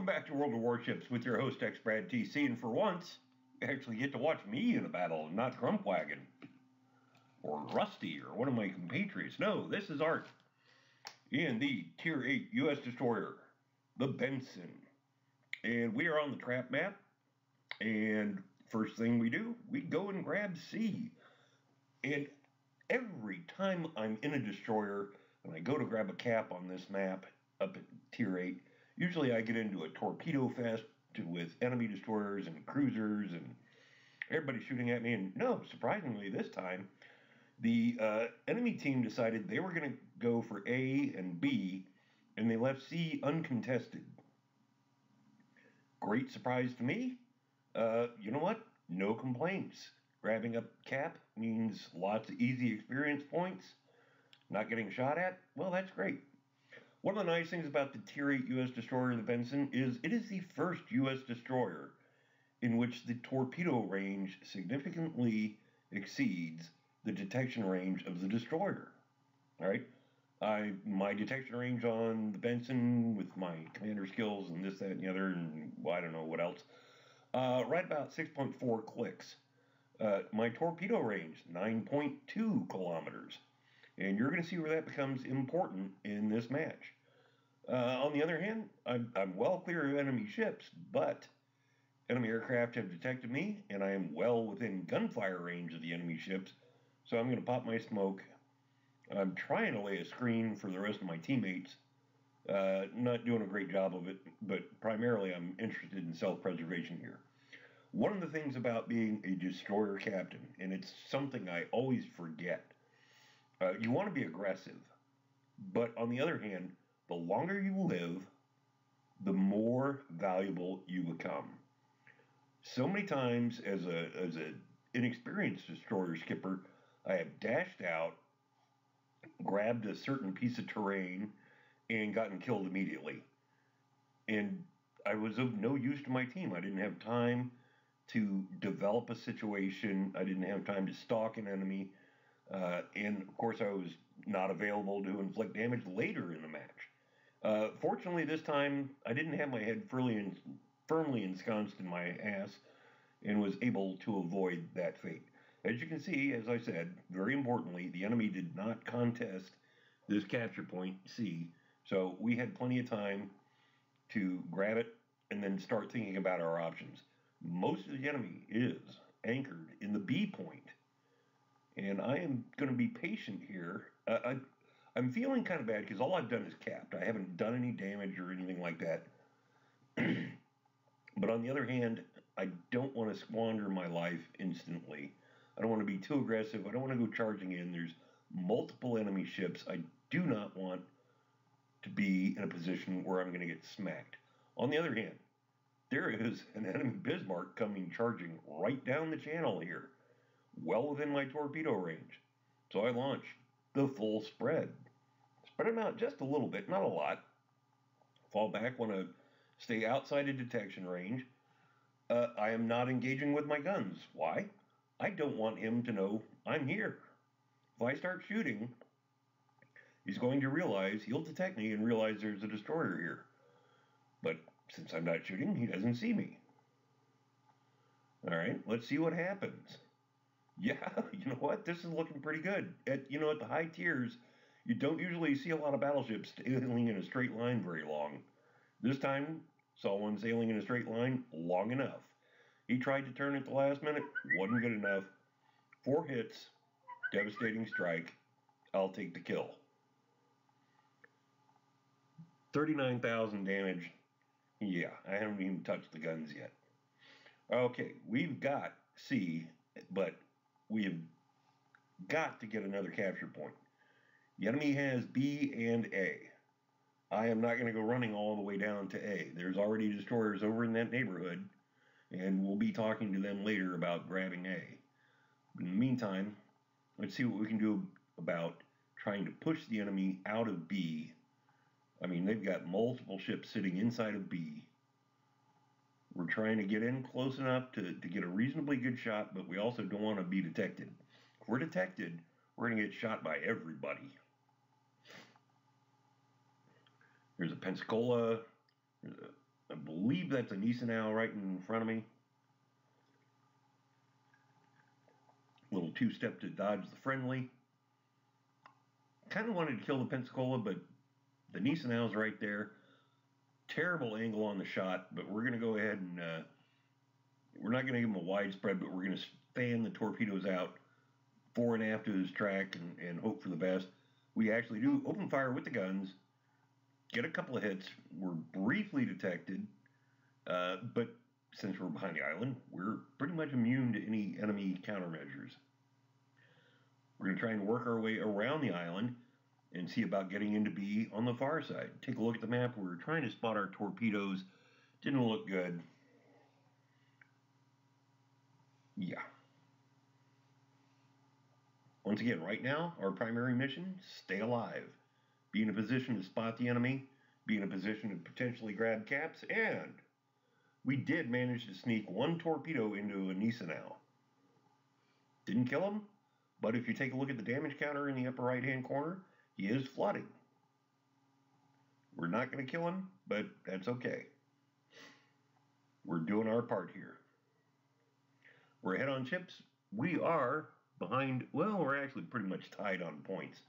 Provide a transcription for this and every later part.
Welcome back to World of Warships with your host, X-Brad TC, and for once, you actually get to watch me in a battle and not Grumpwagon, or Rusty, or one of my compatriots. No, this is Art, in the Tier VIII US Destroyer, the Benson. And we are on the trap map, and first thing we do, we go and grab C. And every time I'm in a destroyer, and I go to grab a cap on this map, up at Tier VIII, usually I get into a torpedo fest with enemy destroyers and cruisers and everybody shooting at me. And no, surprisingly this time, the enemy team decided they were going to go for A and B, and they left C uncontested. Great surprise to me. You know what? No complaints. Grabbing a cap means lots of easy experience points. Not getting shot at? Well, that's great. One of the nice things about the Tier VIII US Destroyer, the Benson, is it is the first US destroyer in which the torpedo range significantly exceeds the detection range of the destroyer. All right, my detection range on the Benson with my commander skills and this, that, and the other, and I don't know what else, right about 6.4 clicks. My torpedo range, 9.2 kilometers. And you're going to see where that becomes important in this match. On the other hand, I'm well clear of enemy ships, but enemy aircraft have detected me, and I am well within gunfire range of the enemy ships, so I'm going to pop my smoke. I'm trying to lay a screen for the rest of my teammates. Not doing a great job of it, but primarily I'm interested in self-preservation here. One of the things about being a destroyer captain, and it's something I always forget, you want to be aggressive, but on the other hand, the longer you live, the more valuable you become. So many times as an inexperienced destroyer skipper, I have dashed out, grabbed a certain piece of terrain, and gotten killed immediately. And I was of no use to my team. I didn't have time to develop a situation. I didn't have time to stalk an enemy. And of course I was not available to inflict damage later in the match. Fortunately this time I didn't have my head firmly ensconced in my ass and was able to avoid that fate. As you can see, as I said, very importantly, the enemy did not contest this capture point C, so we had plenty of time to grab it and then start thinking about our options. Most of the enemy is anchored in the B point. And I am going to be patient here. I'm feeling kind of bad because all I've done is capped. I haven't done any damage or anything like that. But on the other hand, I don't want to squander my life instantly. I don't want to be too aggressive. I don't want to go charging in. There's multiple enemy ships. I do not want to be in a position where I'm going to get smacked. On the other hand, there is an enemy Bismarck coming charging right down the channel here, well within my torpedo range. So I launch the full spread. Spread them out just a little bit, not a lot. Fall back, want to stay outside of detection range. I am not engaging with my guns. Why? I don't want him to know I'm here. If I start shooting, he's going to realize, he'll detect me and realize there's a destroyer here. But since I'm not shooting, he doesn't see me. Alright, let's see what happens. Yeah, you know what? This is looking pretty good. At the high tiers, you don't usually see a lot of battleships sailing in a straight line very long. This time, saw one sailing in a straight line long enough. He tried to turn at the last minute, wasn't good enough. 4 hits, devastating strike. I'll take the kill. 39,000 damage. Yeah, I haven't even touched the guns yet. Okay, we've got C, but we have got to get another capture point. The enemy has B and A. I am not going to go running all the way down to A. There's already destroyers over in that neighborhood, and we'll be talking to them later about grabbing A. In the meantime, let's see what we can do about trying to push the enemy out of B. I mean, they've got multiple ships sitting inside of B. We're trying to get in close enough to get a reasonably good shot, but we also don't want to be detected. If we're detected, we're going to get shot by everybody. There's a Pensacola, there's I believe that's a Gneisenau right in front of me. Little two-step to dodge the friendly. Kind of wanted to kill the Pensacola, but the Gneisenau's right there. Terrible angle on the shot, but we're going to go ahead and we're not going to give him a widespread, but we're going to fan the torpedoes out fore and aft of his track and hope for the best. We actually do open fire with the guns, get a couple of hits. We're briefly detected, but since we're behind the island, we're pretty much immune to any enemy countermeasures. We're going to try and work our way around the island and see about getting into B on the far side. Take a look at the map. We're trying to spot our torpedoes. Didn't look good. Yeah. Once again, right now, our primary mission, stay alive. Be in a position to spot the enemy, be in a position to potentially grab caps, and we did manage to sneak one torpedo into a Gneisenau. Didn't kill him, but if you take a look at the damage counter in the upper right-hand corner, he is flooding. We're not going to kill him, but that's okay. We're doing our part here. We're ahead on chips. We are behind, well, we're actually pretty much tied on points.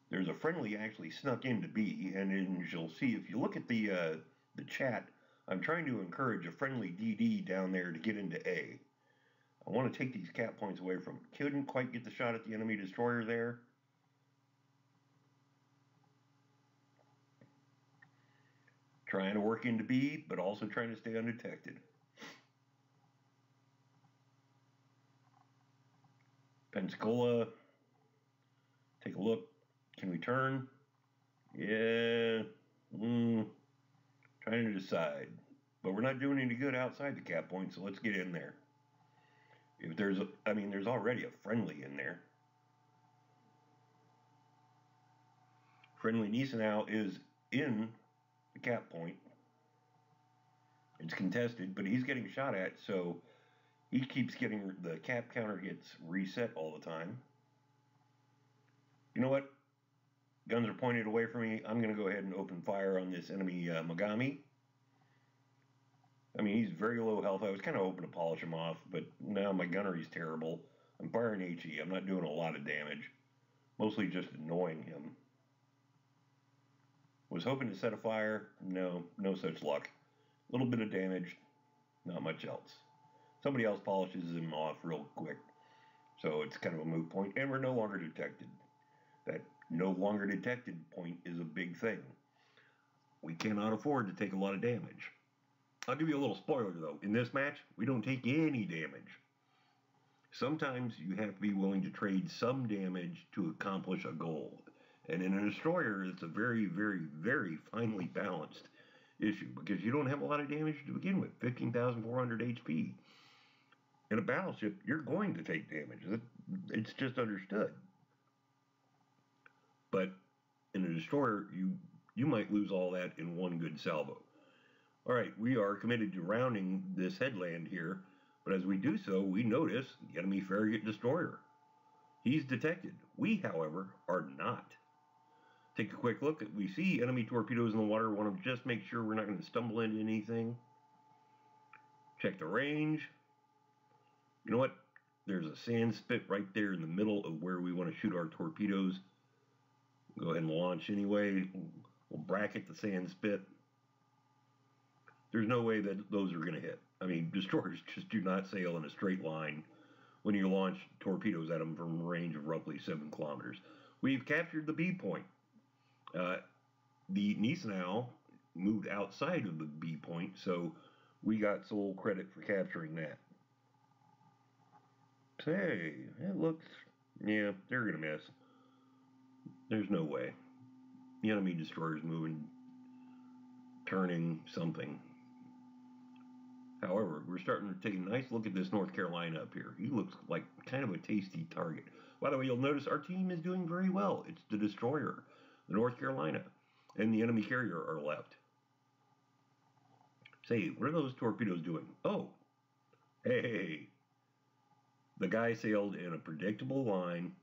There's a friendly actually snuck into B, and as you'll see, if you look at the chat, I'm trying to encourage a friendly DD down there to get into A. I want to take these cap points away from him. Couldn't quite get the shot at the enemy destroyer there. Trying to work into B, but also trying to stay undetected. Pensacola, take a look. Can we turn? Yeah. Trying to decide. But we're not doing any good outside the cap point, so let's get in there. If there's there's already a friendly in there. Friendly Gneisenau is in the cap point. It's contested, but he's getting shot at, so he keeps getting, the cap counter gets reset all the time. You know what? Guns are pointed away from me. I'm going to go ahead and open fire on this enemy Mogami. I mean, he's very low health. I was kind of hoping to polish him off, but now my gunnery's terrible. I'm firing HE. I'm not doing a lot of damage. Mostly just annoying him. Was hoping to set a fire. No such luck. A little bit of damage. Not much else. Somebody else polishes him off real quick. So it's kind of a moot point. And we're no longer detected. That no longer detected point is a big thing. We cannot afford to take a lot of damage. I'll give you a little spoiler though. In this match, we don't take any damage. Sometimes you have to be willing to trade some damage to accomplish a goal. And in a destroyer, it's a very, very, very finely balanced issue because you don't have a lot of damage to begin with, 15,400 HP. In a battleship, you're going to take damage. It's just understood. But in a destroyer, you might lose all that in one good salvo. All right, we are committed to rounding this headland here, but as we do so, we notice the enemy frigate destroyer. He's detected. We, however, are not. Take a quick look. We see enemy torpedoes in the water. Want to just make sure we're not going to stumble into anything. Check the range. You know what? There's a sand spit right there in the middle of where we want to shoot our torpedoes. Go ahead and launch anyway. We'll bracket the sand spit. There's no way that those are going to hit. I mean, destroyers just do not sail in a straight line when you launch torpedoes at them from a range of roughly 7 kilometers. We've captured the B point. The Gneisenau moved outside of the B point, so we got sole credit for capturing that. Hey, it looks, yeah, they're going to miss. There's no way. The enemy destroyer's moving, turning something. However, we're starting to take a nice look at this North Carolina up here. He looks like kind of a tasty target. By the way, you'll notice our team is doing very well. It's the destroyer, the North Carolina, and the enemy carrier are left. Say, what are those torpedoes doing? Oh, hey. The guy sailed in a predictable line.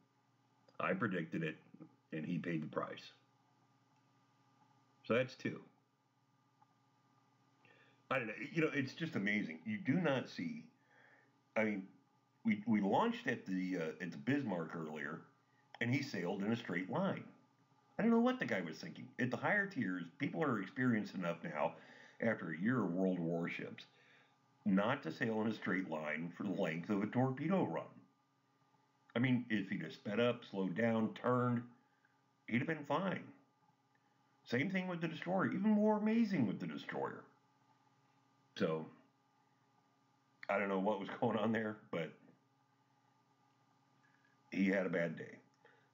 I predicted it, and he paid the price. So that's 2. I don't know. It's just amazing. You do not see. I mean, we launched at the Bismarck earlier, and he sailed in a straight line. I don't know what the guy was thinking. At the higher tiers, people are experienced enough now, after a year of World Warships, not to sail in a straight line for the length of a torpedo run. I mean, if he'd have sped up, slowed down, turned, he'd have been fine. Same thing with the destroyer. Even more amazing with the destroyer. So I don't know what was going on there, but he had a bad day.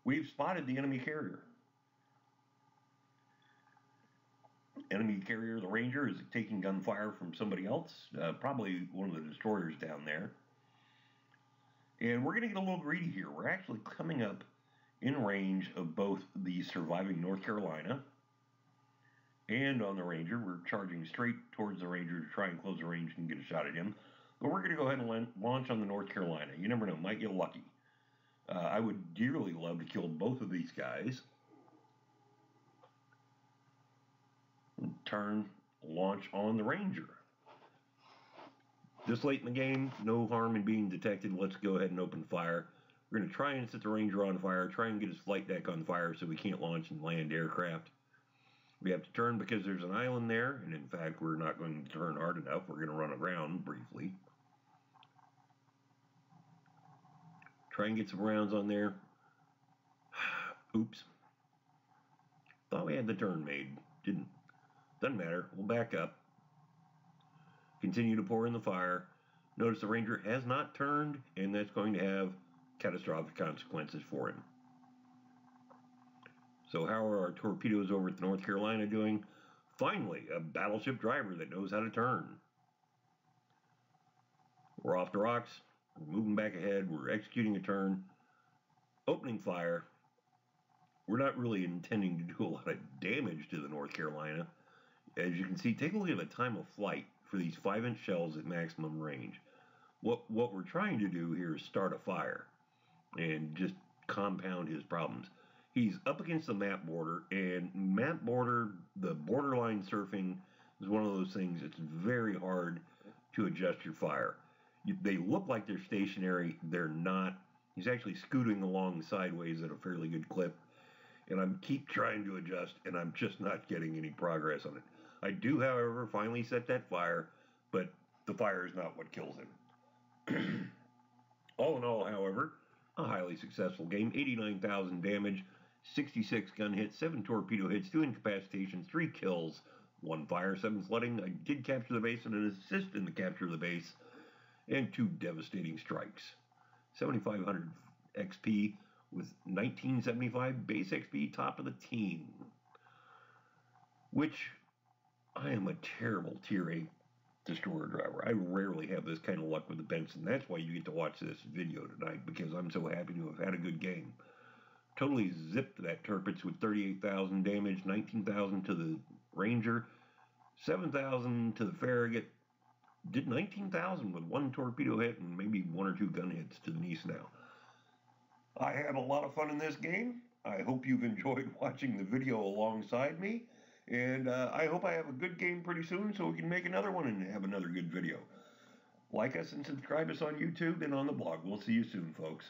We've spotted the enemy carrier. Enemy carrier, the Ranger, is taking gunfire from somebody else, probably one of the destroyers down there. And we're going to get a little greedy here. We're actually coming up in range of both the surviving North Carolina and on the Ranger. We're charging straight towards the Ranger to try and close the range and get a shot at him. But we're going to go ahead and launch on the North Carolina. You never know, might get lucky. I would dearly love to kill both of these guys. Turn, launch on the Ranger. This late in the game, no harm in being detected. Let's go ahead and open fire. We're going to try and set the Ranger on fire, try and get his flight deck on fire so we can't launch and land aircraft. We have to turn because there's an island there, and in fact, we're not going to turn hard enough. We're going to run aground briefly. Try and get some rounds on there. Oops. Thought we had the turn made. Didn't. Doesn't matter. We'll back up. Continue to pour in the fire. Notice the Ranger has not turned, and that's going to have catastrophic consequences for him. So how are our torpedoes over at the North Carolina doing? Finally, a battleship driver that knows how to turn. We're off the rocks. We're moving back ahead. We're executing a turn. Opening fire. We're not really intending to do a lot of damage to the North Carolina. As you can see, take a look at the time of flight for these 5-inch shells at maximum range. What we're trying to do here is start a fire and just compound his problems. He's up against the map border, and map border, the borderline surfing is one of those things that's very hard to adjust your fire. They look like they're stationary. They're not. He's actually scooting along sideways at a fairly good clip, and I keep trying to adjust, and I'm just not getting any progress on it. I do, however, finally set that fire, but the fire is not what kills him. All in all, however, a highly successful game. 89,000 damage, 66 gun hits, 7 torpedo hits, 2 incapacitations, 3 kills, 1 fire, 7 flooding. I did capture the base and an assist in the capture of the base, and 2 devastating strikes. 7,500 XP with 1975 base XP, top of the team. Which, I am a terrible Tier VIII destroyer driver. I rarely have this kind of luck with the Benson. That's why you get to watch this video tonight, because I'm so happy to have had a good game. Totally zipped that Tirpitz with 38,000 damage, 19,000 to the Ranger, 7,000 to the Farragut. Did 19,000 with 1 torpedo hit and maybe 1 or 2 gun hits to the Gneisenau. I had a lot of fun in this game. I hope you've enjoyed watching the video alongside me. And I hope I have a good game pretty soon so we can make another one and have another good video. Like us and subscribe us on YouTube and on the blog. We'll see you soon, folks.